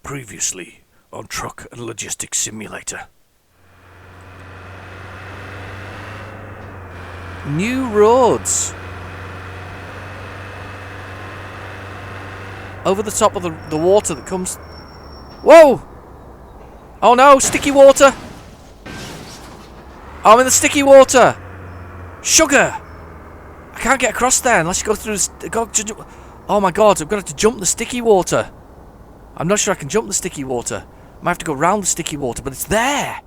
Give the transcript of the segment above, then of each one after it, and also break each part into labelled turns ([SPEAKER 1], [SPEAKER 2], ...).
[SPEAKER 1] Previously on Truck and Logistics Simulator. New roads. Over the top of the water that comes... Whoa! Oh no, sticky water! I'm in the sticky water! Sugar! I can't get across there unless you go through this... Oh my god, I'm going to have to jump the sticky water. I'm not sure I can jump the sticky water. I might have to go round the sticky water, but it's there!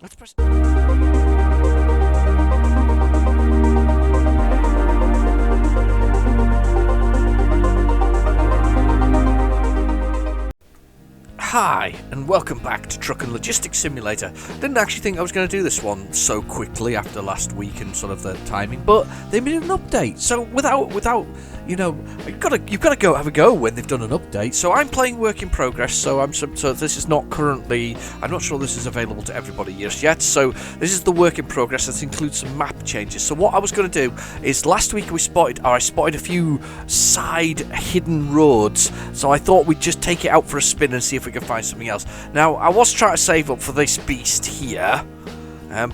[SPEAKER 1] Let's press... Hi, and welcome back to Truck and Logistics Simulator. Didn't actually think I was going to do this one so quickly after last week and sort of the timing, but they made an update. So without you know, you've got to go have a go when they've done an update. So I'm playing work in progress. So this is not currently. I'm not sure this is available to everybody just yet. So this is the work in progress. This includes some map changes. So what I was going to do is last week I spotted a few side hidden roads. So I thought we'd just take it out for a spin and see if we can find something else. Now, I was trying to save up for this beast here,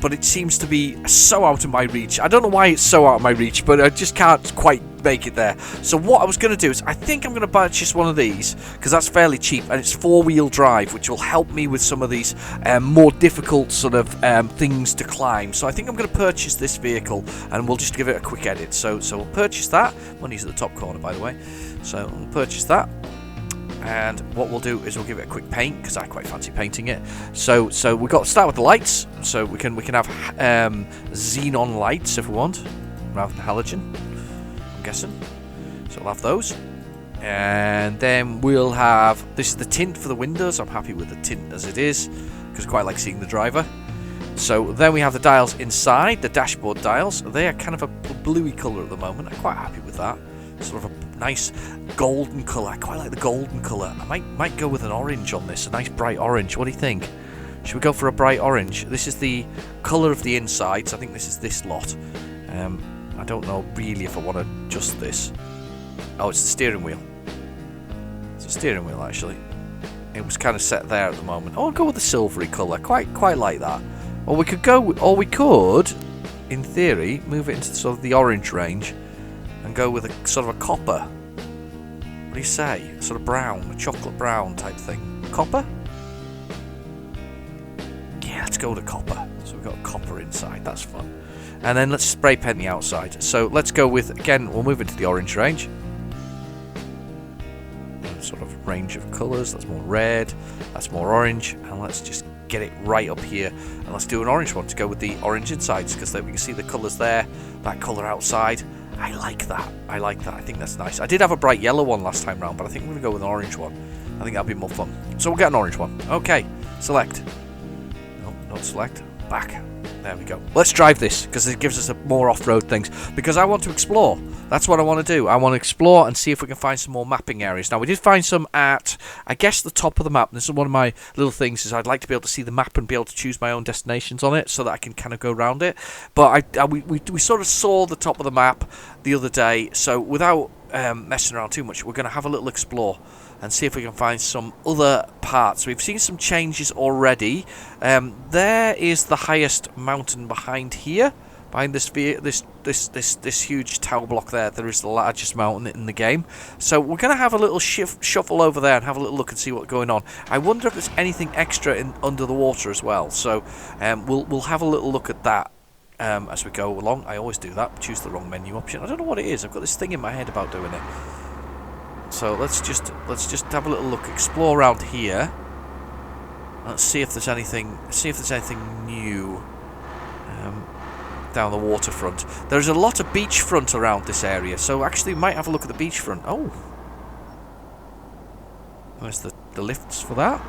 [SPEAKER 1] but it seems to be so out of my reach. I don't know why it's so out of my reach, but I just can't quite make it there. So what I was going to do is, I think I'm going to purchase one of these, because that's fairly cheap, and it's four-wheel drive, which will help me with some of these more difficult sort of things to climb. So I think I'm going to purchase this vehicle, and we'll just give it a quick edit. So we'll purchase that. Money's at the top corner, by the way. So we'll purchase that. And what we'll do is we'll give it a quick paint, because I quite fancy painting it. So we've got to start with the lights. So we can have xenon lights if we want, rather than halogen, I'm guessing. So we'll have those. And then we'll have, this is the tint for the windows. I'm happy with the tint as it is, because I quite like seeing the driver. So then we have the dials inside, the dashboard dials. They are kind of a bluey colour at the moment. I'm quite happy with that. Sort of a nice golden colour. I quite like the golden colour. I might go with an orange on this, a nice bright orange. What do you think? Should we go for a bright orange? This is the colour of the insides. I think this is this lot. I don't know really if I want to adjust this. Oh, it's the steering wheel. It's a steering wheel actually. It was kind of set there at the moment. Oh, I'll go with the silvery colour. Quite like that. Or we could, in theory, move it into sort of the orange range. And go with a sort of a copper. What do you say? Sort of brown, a chocolate brown type thing. Copper? Yeah, let's go with a copper. So we've got copper inside, that's fun. And then let's spray paint the outside. So let's go with, again, we'll move into the orange range. Sort of range of colours, that's more red, that's more orange. And let's just get it right up here. And let's do an orange one to go with the orange insides, because then we can see the colours there, that colour outside. I like that. I think that's nice. I did have a bright yellow one last time round, but I think we're going to go with an orange one. I think that'll be more fun. So we'll get an orange one. Okay. Select. No, not select. Back. There we go. Let's drive this, because it gives us more off-road things. Because I want to explore. That's what I want to do. I want to explore and see if we can find some more mapping areas. Now, we did find some at, I guess, the top of the map. This is one of my little things, is I'd like to be able to see the map and be able to choose my own destinations on it so that I can kind of go around it. But we sort of saw the top of the map the other day, so without messing around too much, we're going to have a little explore and see if we can find some other parts. We've seen some changes already. There is the highest mountain behind here. Behind this huge tower block there is the largest mountain in the game. So we're going to have a little shuffle over there and have a little look and see what's going on. I wonder if there's anything extra under the water as well. So we'll have a little look at that as we go along. I always do that. Choose the wrong menu option. I don't know what it is. I've got this thing in my head about doing it. So let's just have a little look, explore around here. Let's see if there's anything. See if there's anything new. Down the waterfront. There's a lot of beachfront around this area, so actually we might have a look at the beachfront. Oh, there's the lifts for that.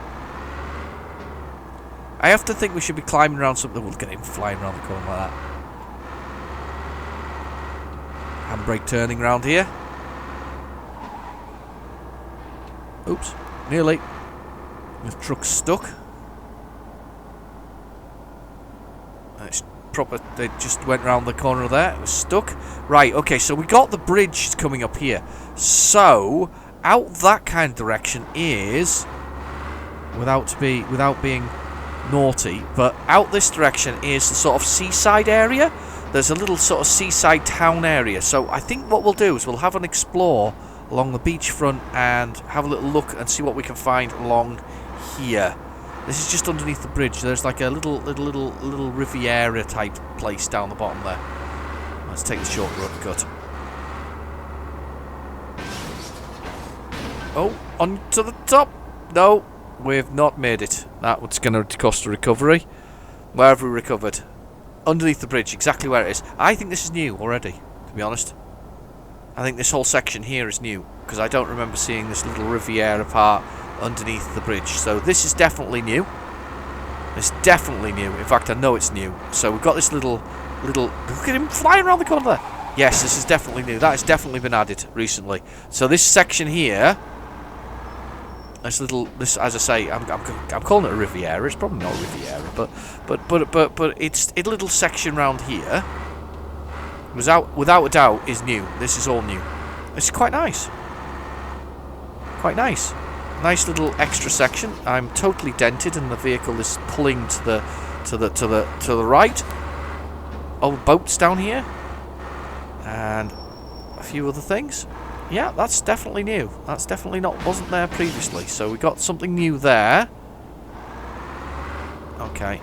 [SPEAKER 1] I have to think we should be climbing around something. We'll get him flying around the corner like that. Handbrake turning around here. Oops, nearly. The truck's stuck. It's proper. They just went round the corner there. It was stuck. Right. Okay. So we got the bridge coming up here. So out that kind of direction is without being naughty. But out this direction is the sort of seaside area. There's a little sort of seaside town area. So I think what we'll do is we'll have an explore along the beachfront and have a little look and see what we can find along here. This is just underneath the bridge. There's like a little Riviera type place down the bottom there. Let's take the short cut. Oh, on to the top. No, we've not made it. That was going to cost a recovery. Where have we recovered? Underneath the bridge, exactly where it is. I think this is new already, to be honest. I think this whole section here is new, because I don't remember seeing this little Riviera part underneath the bridge. So this is definitely new. It's definitely new. In fact, I know it's new. So we've got this little... Look at him flying around the corner there. Yes, this is definitely new. That has definitely been added recently. So this section here... This, as I say, I'm calling it a Riviera. It's probably not a Riviera, but it's a little section round here. Without a doubt, is new. This is all new. It's quite nice. Quite nice. Nice little extra section. I'm totally dented, and the vehicle is pulling to the right. Old boats down here, and a few other things. Yeah, that's definitely new. That's definitely wasn't there previously. So we got something new there. Okay.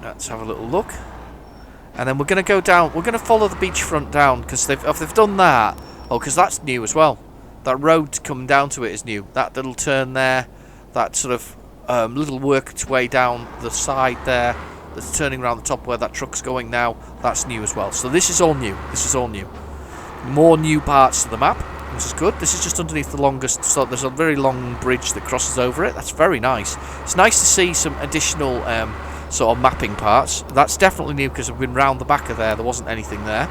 [SPEAKER 1] Let's have a little look. And then we're going to go down. We're going to follow the beachfront down, because if they've done that. Oh, because that's new as well. That road coming down to it is new. That little turn there. That sort of little work its way down the side there. That's turning around the top where that truck's going now. That's new as well. So this is all new. This is all new. More new parts to the map, which is good. This is just underneath the longest. So there's a very long bridge that crosses over it. That's very nice. It's nice to see some additional sort of mapping parts. That's definitely new, because we've been round the back of there. There wasn't anything there.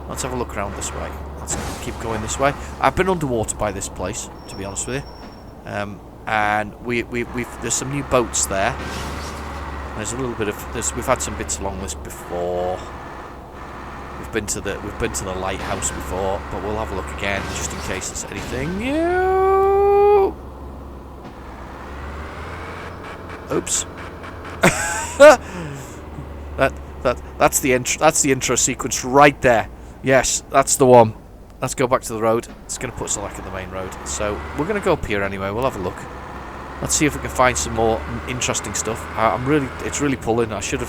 [SPEAKER 1] Let's have a look around this way. Let's keep going this way. I've been underwater by this place, to be honest with you. And there's some new boats there. There's a little bit of this. We've had some bits along this before. We've been to the lighthouse before, but we'll have a look again just in case there's anything new. Oops. That's the intro sequence right there. Yes, that's the one. Let's go back to the road. It's going to put us like in the main road. So we're going to go up here anyway. We'll have a look. Let's see if we can find some more interesting stuff. It's really pulling. I should be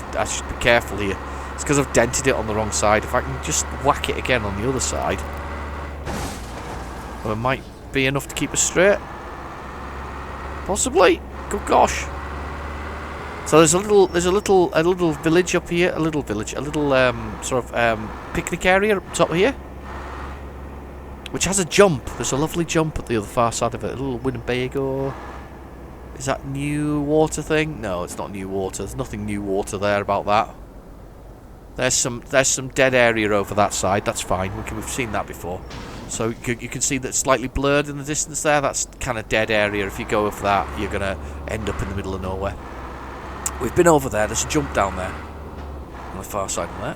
[SPEAKER 1] careful here. It's because I've dented it on the wrong side. If I can just whack it again on the other side, well, it might be enough to keep us straight. Possibly. Good gosh. So there's a little village up here. A little sort of picnic area up top here, which has a jump. There's a lovely jump at the other far side of it. A little Winnebago. Is that new water thing? No, it's not new water. There's nothing new water there about that. There's some dead area over that side. That's fine. We've seen that before. So you can see that slightly blurred in the distance there. That's kind of dead area. If you go over that, you're gonna end up in the middle of nowhere. We've been over there. There's a jump down there on the far side of there.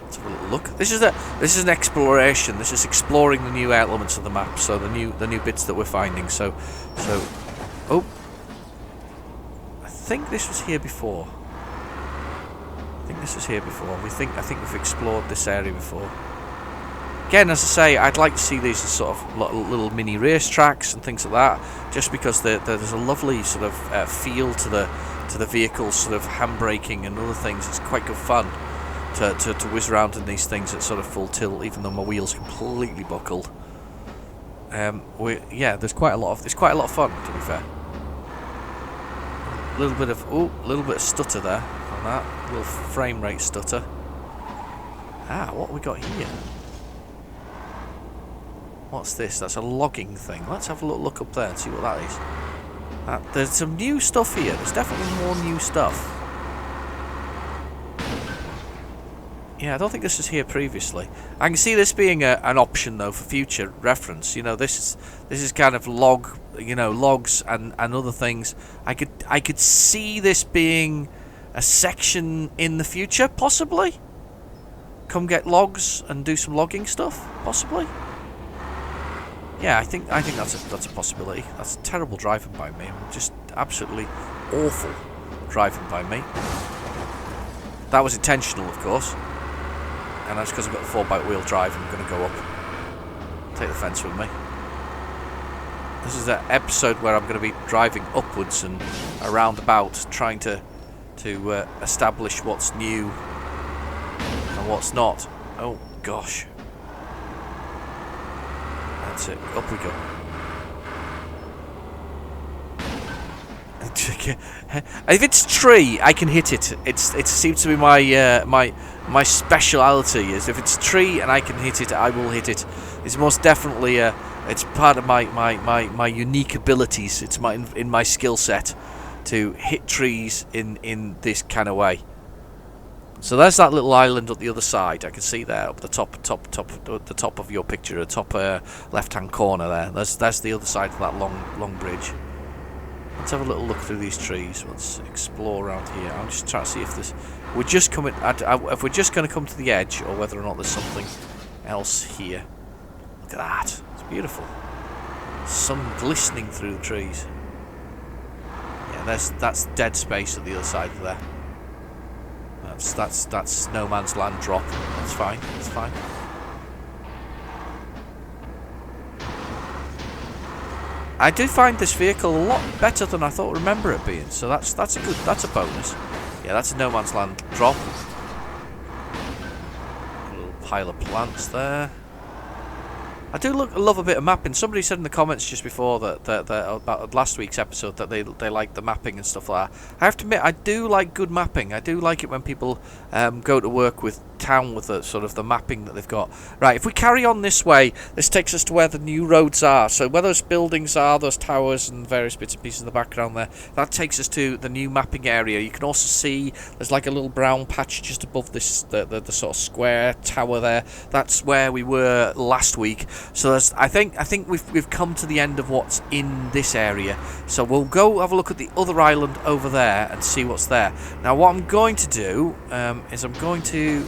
[SPEAKER 1] Let's have a little look. This is an exploration. This is exploring the new elements of the map. So the new bits that we're finding. So oh. I think this was here before. I think we've explored this area before. Again, as I say, I'd like to see these as sort of little mini race tracks and things like that, just because there's a lovely sort of feel to the vehicles, sort of handbraking and other things. It's quite good fun to whiz around in these things at sort of full tilt, even though my wheel's completely buckled. There's quite a lot of fun, to be fair. A little bit of stutter there on that. A little frame rate stutter. What have we got here? What's this? That's a logging thing. Let's have a look up there and see what that is. There's some new stuff here. There's definitely more new stuff. Yeah, I don't think this was here previously. I can see this being an option though for future reference. You know, this is kind of logs and other things. I could see this being a section in the future, possibly. Come get logs and do some logging stuff, possibly. Yeah, I think that's a possibility. That's terrible driving by me. Just absolutely awful driving by me. That was intentional, of course. And that's because I've got the 4x-wheel drive. I'm going to go up. Take the fence with me. This is an episode where I'm going to be driving upwards and around about, trying to establish what's new and what's not. Oh gosh. That's it. Up we go. If it's tree, I can hit it. It seems to be my speciality. Is if it's tree and I can hit it, I will hit it. It's most definitely it's part of my unique abilities. It's in my skill set to hit trees in this kind of way. So there's that little island on the other side. I can see there up the top of your picture, the top left-hand corner there. That's the other side of that long bridge. Let's have a little look through these trees. Let's explore around here. I'm just trying to see if this. We're just coming. If we're just going to come to the edge, or whether or not there's something else here. Look at that. It's beautiful. Sun glistening through the trees. Yeah, that's dead space at the other side of there. That's no man's land drop. That's fine. That's fine. I do find this vehicle a lot better than I thought. Remember it being. So that's a bonus. Yeah, that's a no man's land drop. A little pile of plants there. I do love a bit of mapping. Somebody said in the comments just before that about last week's episode that they like the mapping and stuff like that. I have to admit, I do like good mapping. I do like it when people go to work with town with the sort of the mapping that they've got. Right, if we carry on this way, this takes us to where the new roads are. So where those buildings are, those towers and various bits and pieces in the background there, that takes us to the new mapping area. You can also see there's like a little brown patch just above this the sort of square tower there. That's where we were last week. So I think we've come to the end of what's in this area. So we'll go have a look at the other island over there and see what's there. Now what I'm going to do is I'm going to,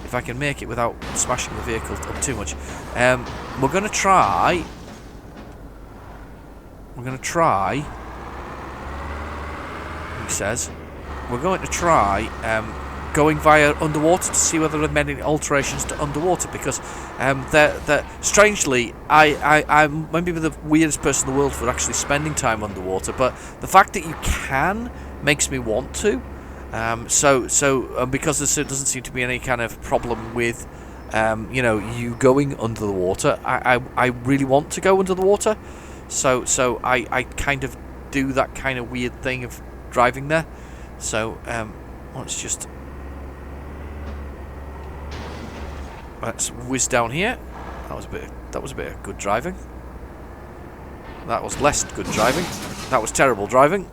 [SPEAKER 1] if I can make it without smashing the vehicle up too much, we're going to try, he says, we're going to try going via underwater to see whether there are many alterations to underwater, because they're strangely, I'm maybe the weirdest person in the world for actually spending time underwater, but the fact that you can makes me want to. Because there doesn't seem to be any kind of problem with you going under the water, I really want to go under the water, so I kind of do that kind of weird thing of driving there. So let's whiz down here. That was a bit of good driving. That was less good driving. That was terrible driving.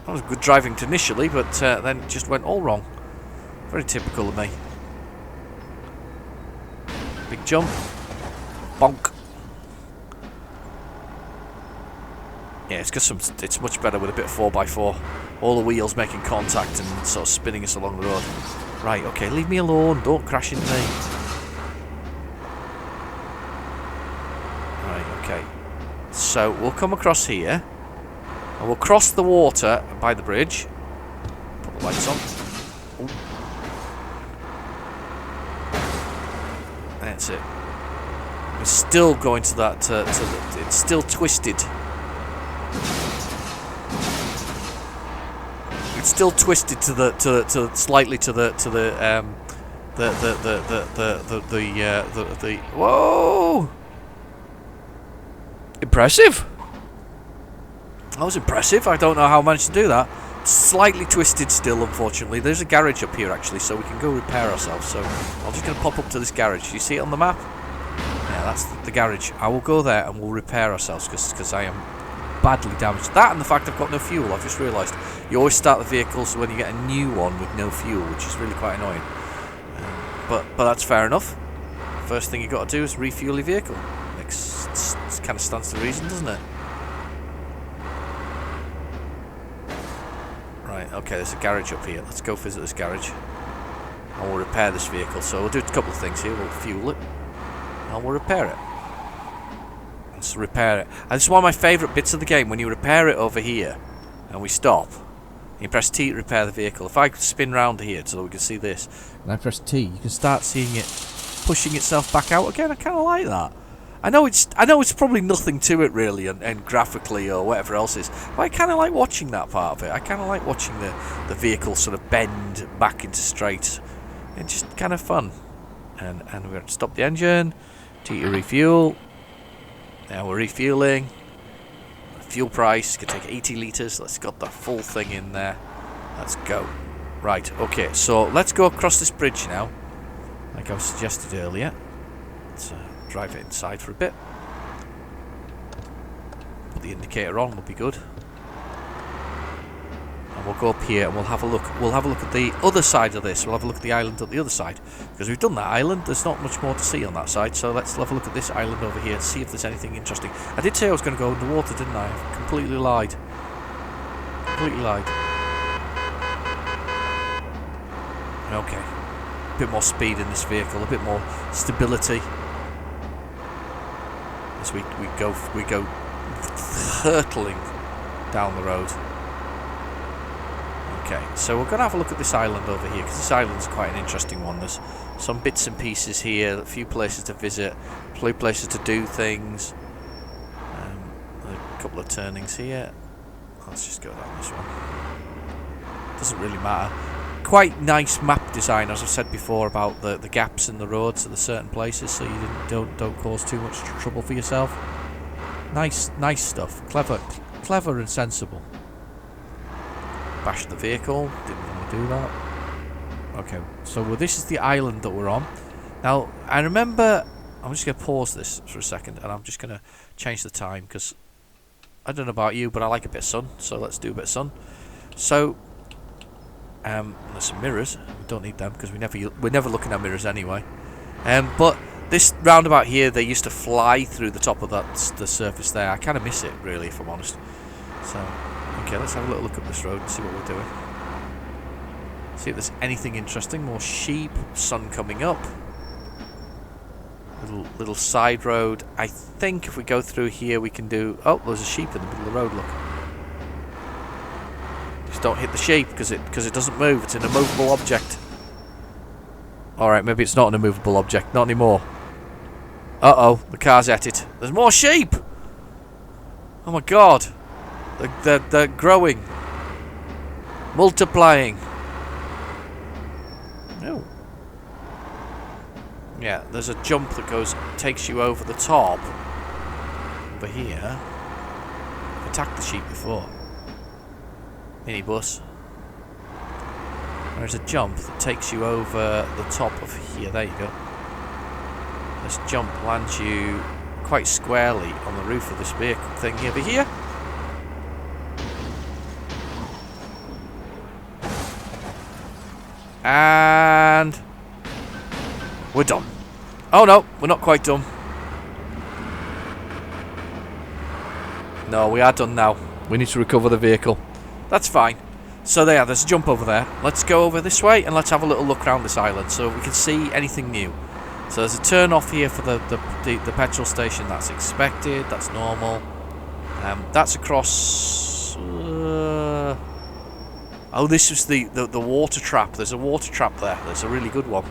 [SPEAKER 1] That was good driving initially, but then it just went all wrong. Very typical of me. Big jump. Bonk. Yeah, it's much better with a bit of 4x4. All the wheels making contact and sort of spinning us along the road. Right, okay, leave me alone. Don't crash into me. Right, okay. So we'll come across here. And we'll cross the water by the bridge. Put the lights on. Ooh. That's it. We're still going to that. It's still twisted. It's still twisted slightly to the whoa! Impressive. That was impressive. I don't know how I managed to do that. Slightly twisted still, unfortunately. There's a garage up here, actually, so we can go repair ourselves. So I'm just going to pop up to this garage. Do you see it on the map? Yeah, that's the garage. I will go there and we'll repair ourselves because I am badly damaged. That and the fact I've got no fuel. I've just realised. You always start the vehicles when you get a new one with no fuel, which is really quite annoying. But that's fair enough. First thing you've got to do is refuel your vehicle. It kind of stands to reason, doesn't it? Okay, there's a garage up here. Let's go visit this garage. And we'll repair this vehicle. So we'll do a couple of things here. We'll fuel it. And we'll repair it. to repair it. And it's one of my favourite bits of the game, when you repair it over here, and we stop. You press T to repair the vehicle. If I could spin round here so we can see this, and I press T, you can start seeing it pushing itself back out again. I kind of like that. I know it's probably nothing to it really, and graphically or whatever else is, but I kind of like watching that part of it. I kind of like watching the vehicle sort of bend back into straight. It's just kind of fun. And we're going to stop the engine, T to refuel. Now we're refueling. Fuel price could take 80 litres. Let's got the full thing in there. Let's go. Right, okay, so let's go across this bridge now, like I suggested earlier. Let's drive it inside for a bit. Put the indicator on, will be good. And we'll go up here and we'll have a look. We'll have a look at the other side of this. We'll have a look at the island on the other side, because we've done that island. There's not much more to see on that side, so let's have a look at this island over here and see if there's anything interesting. I did say I was going to go underwater, didn't I? I completely lied. Completely lied. Okay. A bit more speed in this vehicle, a bit more stability. As we go hurtling down the road. Okay, so we're going to have a look at this island over here, because this island's quite an interesting one. There's some bits and pieces here, a few places to visit, a few places to do things. A couple of turnings here. Let's just go down this one. Doesn't really matter. Quite nice map design, as I've said before, about the gaps in the roads at the certain places, so you don't cause too much trouble for yourself. Nice stuff. Clever and sensible. Bash the vehicle. Didn't want to do that. Okay, so this is the island that we're on. Now, I remember... I'm just going to pause this for a second, and I'm just going to change the time, because I don't know about you, but I like a bit of sun, so let's do a bit of sun. So... there's some mirrors. We don't need them because we're never looking at mirrors anyway. But this roundabout here, they used to fly through the top of the surface there. I kind of miss it, really, if I'm honest. So, okay, let's have a little look up this road and see what we're doing. See if there's anything interesting. More sheep. Sun coming up. Little side road. I think if we go through here, we can do. Oh, there's a sheep in the middle of the road. Look. Don't hit the sheep because it doesn't move. It's an immovable object. Alright, maybe it's not an immovable object. Not anymore. Uh-oh, the car's at it. There's more sheep! Oh my god. They're growing. Multiplying. Oh. Yeah, there's a jump that takes you over the top. Over here. I've attacked the sheep before. Minibus. There's a jump that takes you over the top of here. There you go. This jump lands you quite squarely on the roof of this vehicle thing over here. And we're done. Oh no, we're not quite done. No, we are done now. We need to recover the vehicle. That's fine. So there's a jump over there. Let's go over this way and let's have a little look around this island so we can see anything new. So there's a turn off here for the petrol station. That's expected. That's normal. That's across... oh, this was the water trap. There's a water trap there. There's a really good one.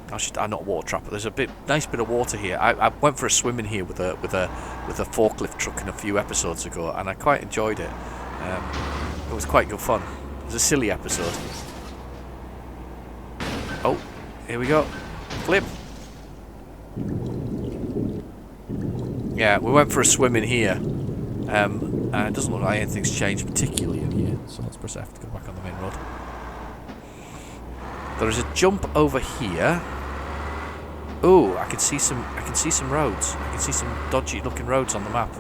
[SPEAKER 1] Not water trap, but there's a nice bit of water here. I went for a swim in here with a forklift truck in a few episodes ago, and I quite enjoyed it. It was quite good fun. It was a silly episode. Oh, here we go. Flip. Yeah, we went for a swim in here. And it doesn't look like anything's changed particularly in here. So let's press F to go back on the main road. There is a jump over here. Oh, I can see some roads. I can see some dodgy looking roads on the map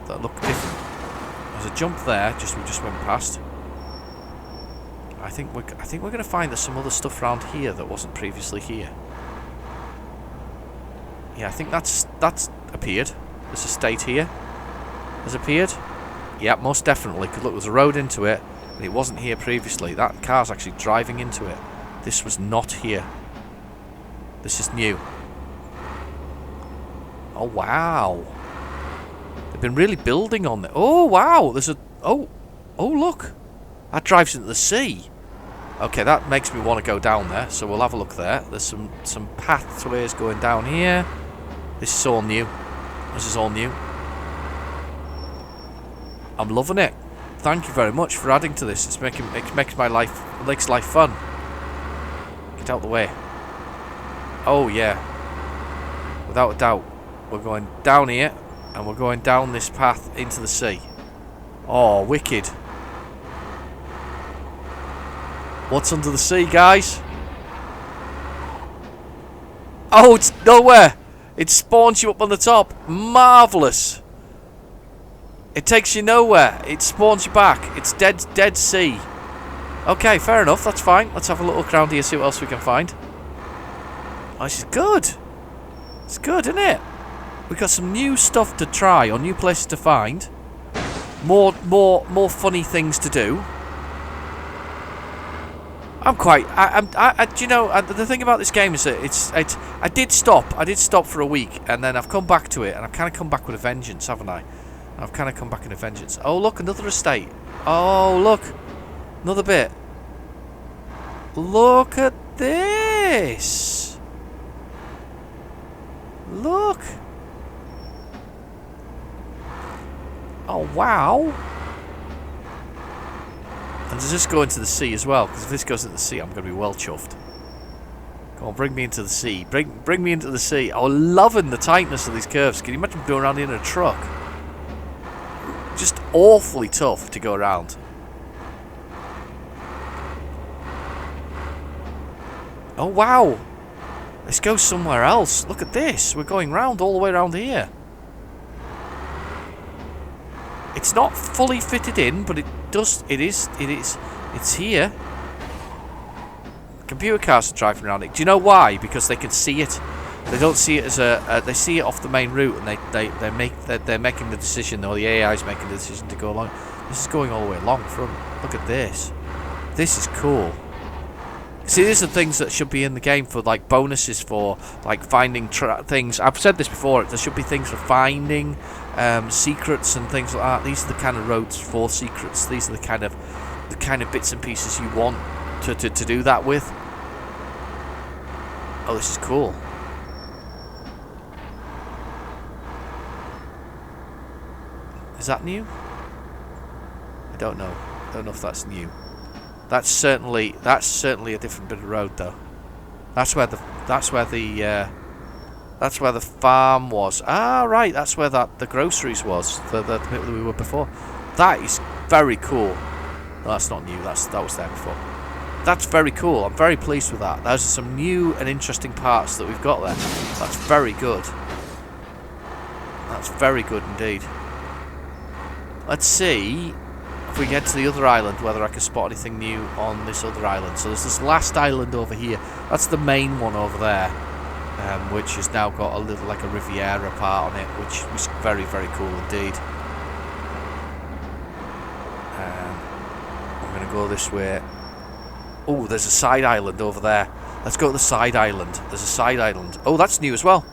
[SPEAKER 1] that look different. There's a jump there, we just went past. I think we're going to find there's some other stuff around here that wasn't previously here. Yeah, I think that's appeared. This estate here has appeared. Yeah, most definitely. Because look, there's a road into it, and it wasn't here previously. That car's actually driving into it. This was not here. This is new. Oh wow! been really building on it. Oh, wow. There's a... Oh, look. That drives into the sea. Okay, that makes me want to go down there. So we'll have a look there. There's some pathways going down here. This is all new. This is all new. I'm loving it. Thank you very much for adding to this. It makes life fun. Get out the way. Oh yeah. Without a doubt. We're going down here and we're going down this path into the sea. Oh, wicked. What's under the sea, guys? Oh, it's nowhere. It spawns you up on the top. Marvellous. It takes you nowhere. It spawns you back. It's dead sea. Okay, fair enough. That's fine. Let's have a look around here, see what else we can find. Oh, this is good. It's good, isn't it? We've got some new stuff to try or new places to find. More funny things to do. I'm quite. You know, the thing about this game is that I did stop for a week, and then I've come back to it, and I've kind of come back with a vengeance, haven't I? I've kind of come back in a vengeance. Oh look, another estate. Oh look, another bit. Look at this. Look. Oh wow. And does this go into the sea as well? Because if this goes into the sea, I'm going to be well chuffed. Come on, bring me into the sea. Bring me into the sea. Oh, loving the tightness of these curves. Can you imagine going around in a truck? Just awfully tough to go around. Oh, wow. Let's go somewhere else. Look at this. We're going round all the way around here. It's not fully fitted in, but it's here. Computer cars are driving around it. Do you know why? Because they can see it. They don't see it as they see it off the main route, and they're making the decision, or the AI is making the decision to go along. This is going all the way along front. Look at this. This is cool. See, these are things that should be in the game for like bonuses for like finding things. I've said this before. There should be things for finding secrets and things like that. These are the kind of roads for secrets. These are the kind of bits and pieces you want to do that with. Oh, this is cool. Is that new? I don't know. I don't know if that's new. That's certainly a different bit of road though. That's where the farm was. Ah, right. That's where the groceries was. The bit that we were before. That is very cool. No, that's not new. That was there before. That's very cool. I'm very pleased with that. Those are some new and interesting parts that we've got there. That's very good. That's very good indeed. Let's see if we get to the other island, whether I can spot anything new on this other island. So there's this last island over here. That's the main one over there, which has now got a little, like a Riviera part on it, which is very, very cool indeed. I'm going to go this way. Oh, there's a side island over there. Let's go to the side island. There's a side island. Oh, that's new as well,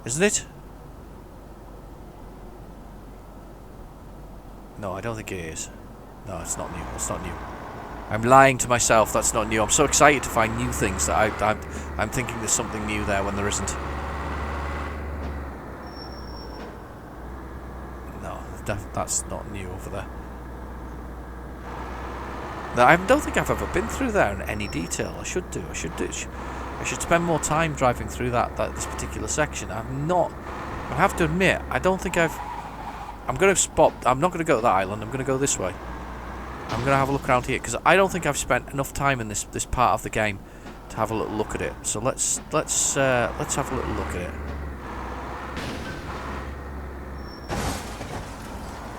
[SPEAKER 1] isn't it? No, I don't think it is. No, it's not new. It's not new. I'm lying to myself. That's not new. I'm so excited to find new things that I'm thinking there's something new there when there isn't. No, that's not new over there. No, I don't think I've ever been through there in any detail. I should do. I should spend more time driving through this particular section. I've not. I have to admit, I don't think I've. I'm going to spot. I'm not going to go to that island. I'm going to go this way. I'm going to have a look around here because I don't think I've spent enough time in this part of the game to have a little look at it. So let's have a little look at it.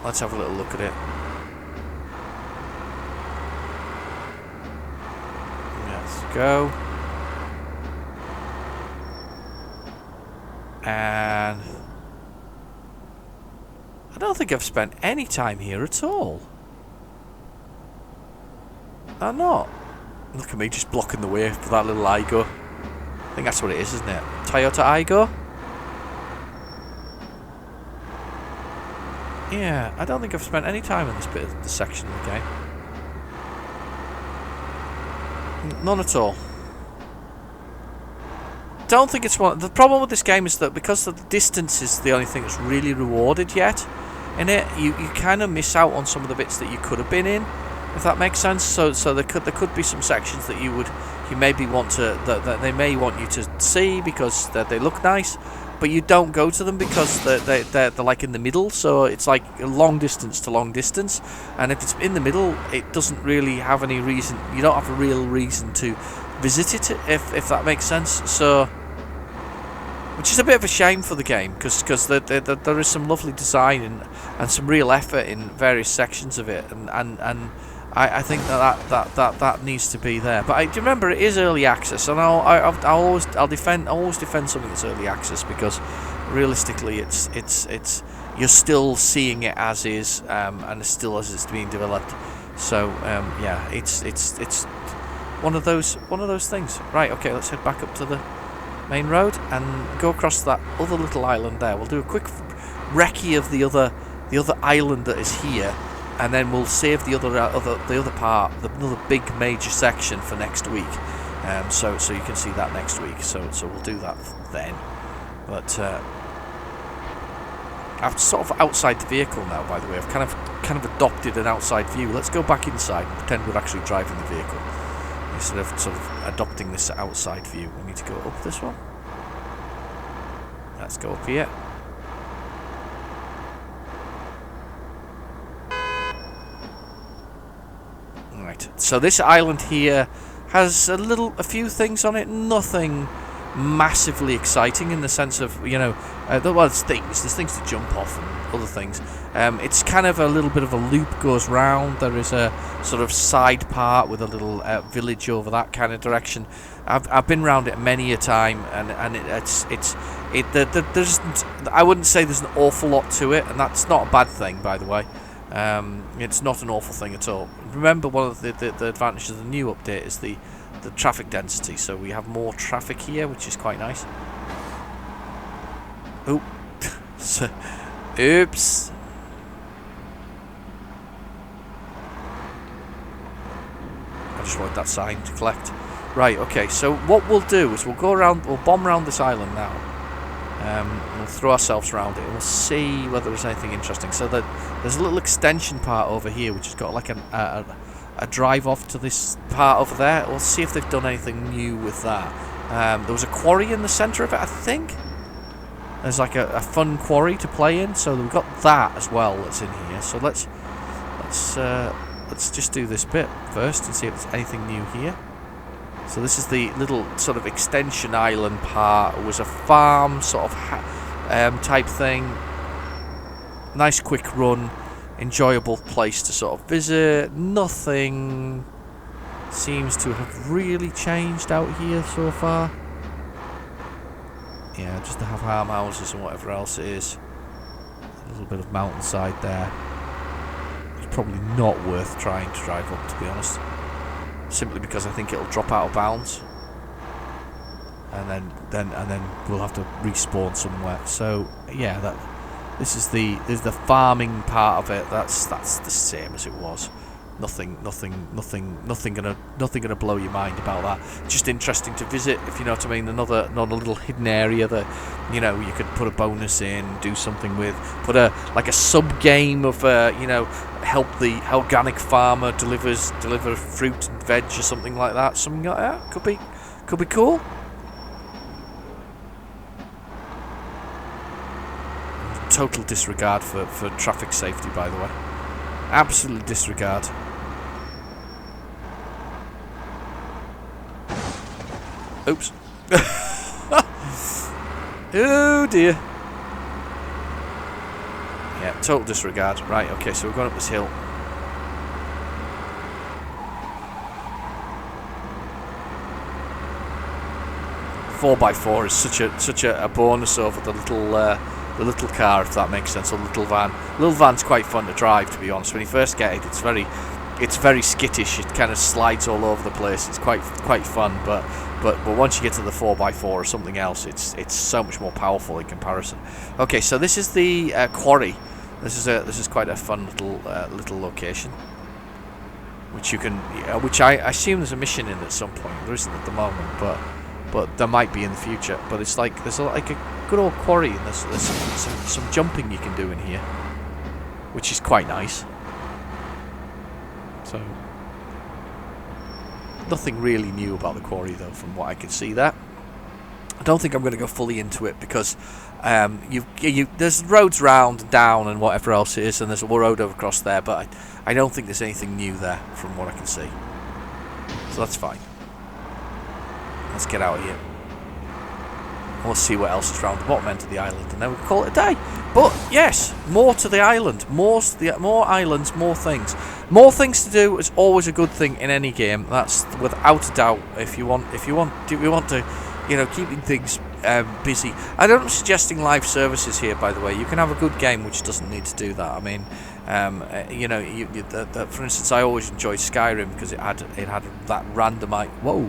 [SPEAKER 1] Let's have a little look at it. Let's go. And I don't think I've spent any time here at all. I'm not. Look at me just blocking the way for that little Aygo. I think that's what it is, isn't it? Toyota Aygo? Yeah, I don't think I've spent any time in this bit of the section of the game. None at all. Don't think it's one. The problem with this game is that because the distance is the only thing that's really rewarded yet in it, you kind of miss out on some of the bits that you could have been in, if that makes sense. So there could be some sections that you maybe want to that they may want you to see because they look nice, but you don't go to them because they're like in the middle. So it's like long distance to long distance, and if it's in the middle, it doesn't really have any reason. You don't have a real reason to visit it, if that makes sense. So, which is a bit of a shame for the game, because there is some lovely design and some real effort in various sections of it, and I think that needs to be there. But do you remember, it is early access, and I'll always defend something that's early access, because realistically it's you're still seeing it as is, and it's still as it's being developed. So yeah, it's one of those things. Right, okay, let's head back up to the main road and go across that other little island there. We'll do a quick recce of the other island that is here, and then we'll save the other part, another big major section for next week. So you can see that next week. So we'll do that then. But I'm sort of outside the vehicle now. By the way, I've kind of adopted an outside view. Let's go back inside and pretend we're actually driving the vehicle, instead of sort of adopting this outside view. We need to go up this one. Let's go up here. Right, so this island here has a few things on it. Nothing massively exciting in the sense of, there's things to jump off and other things. It's kind of a little bit of a loop, goes round. There is a sort of side part with a little village over that kind of direction. I've been round it many a time, and there's, I wouldn't say there's an awful lot to it, and that's not a bad thing, by the way. It's not an awful thing at all. Remember, one of the advantages of the new update is the traffic density, so we have more traffic here, which is quite nice. Oh, oops. I just wanted that sign to collect. Right, okay, so what we'll do is we'll bomb around this island now. We'll throw ourselves around it and we'll see whether there's anything interesting. So there's a little extension part over here which has got like a drive off to this part over there. We'll see if they've done anything new with that. There was a quarry in the centre of it, I think. There's like a fun quarry to play in, so we've got that as well that's in here. So let's just do this bit first and see if there's anything new here. So this is the little sort of extension island part. It was a farm sort of type thing. Nice quick run, enjoyable place to sort of visit. Nothing seems to have really changed out here so far. Yeah, just to have farmhouses and whatever else it is. A little bit of mountainside there. It's probably not worth trying to drive up, to be honest. Simply because I think it'll drop out of bounds, and then we'll have to respawn somewhere. So yeah, this is the farming part of it. That's the same as it was. Nothing gonna blow your mind about that. Just interesting to visit, if you know what I mean. Another little hidden area that you could put a bonus in, do something with, put a sub game of help the organic farmer deliver fruit and veg or something like that. Something like that could be cool. Total disregard for traffic safety, by the way. Absolute disregard. Oops. Oh dear. Yeah, total disregard. Right, okay, so we're going up this hill. Four by 4 is such a bonus over the little car, if that makes sense, or little van. Little van's quite fun to drive, to be honest. When you first get it, it's very skittish. It kind of slides all over the place. It's quite fun, but once you get to the 4x4 or something else, it's so much more powerful in comparison. Okay, so this is the quarry This is quite a fun little location, which you can, which I assume there's a mission in at some point. There isn't at the moment, but there might be in the future. But it's like there's like a good old quarry, and there's some jumping you can do in here, which is quite nice. So nothing really new about the quarry though, from what I can see there. I don't think I'm going to go fully into it because there's roads round and down and whatever else it is, and there's a road over across there, but I don't think there's anything new there from what I can see. So that's fine. Let's get out of here. We'll see what else is around the bottom end of the island, and then we'll call it a day. But yes, more to the island, more islands, more things. More things to do is always a good thing in any game. That's without a doubt. If you want to, keeping things busy. I'm not suggesting live services here, by the way. You can have a good game which doesn't need to do that. I mean, for instance, I always enjoyed Skyrim because it had that randomized. Whoa.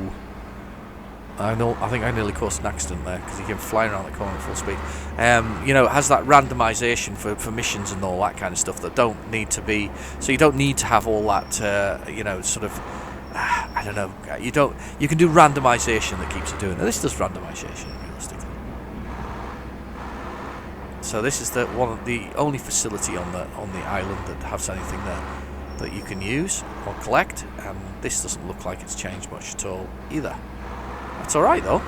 [SPEAKER 1] I think I nearly caused an accident there because he came flying around the corner at full speed. It has that randomization for missions and all that kind of stuff that don't need to be. So you don't need to have all that, sort of. I don't know. You can do randomization that keeps it doing it. This does randomization realistically. So this is the only facility on the island that has anything that you can use or collect, and this doesn't look like it's changed much at all either. That's alright though.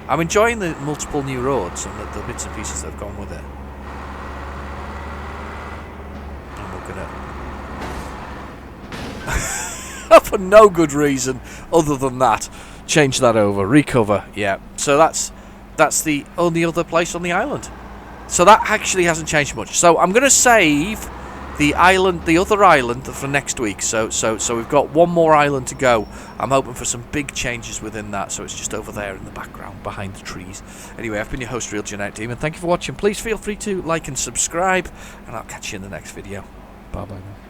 [SPEAKER 1] I'm enjoying the multiple new roads and the bits and pieces that have gone with it. And we're gonna for no good reason other than that, change that over, recover. Yeah. So that's the only other place on the island. So that actually hasn't changed much. So I'm gonna save the other island for next week. So we've got one more island to go. I'm hoping for some big changes within that. So it's just over there in the background, behind the trees. Anyway, I've been your host, Real Genetic Demon. Thank you for watching. Please feel free to like and subscribe, and I'll catch you in the next video. Bye bye now.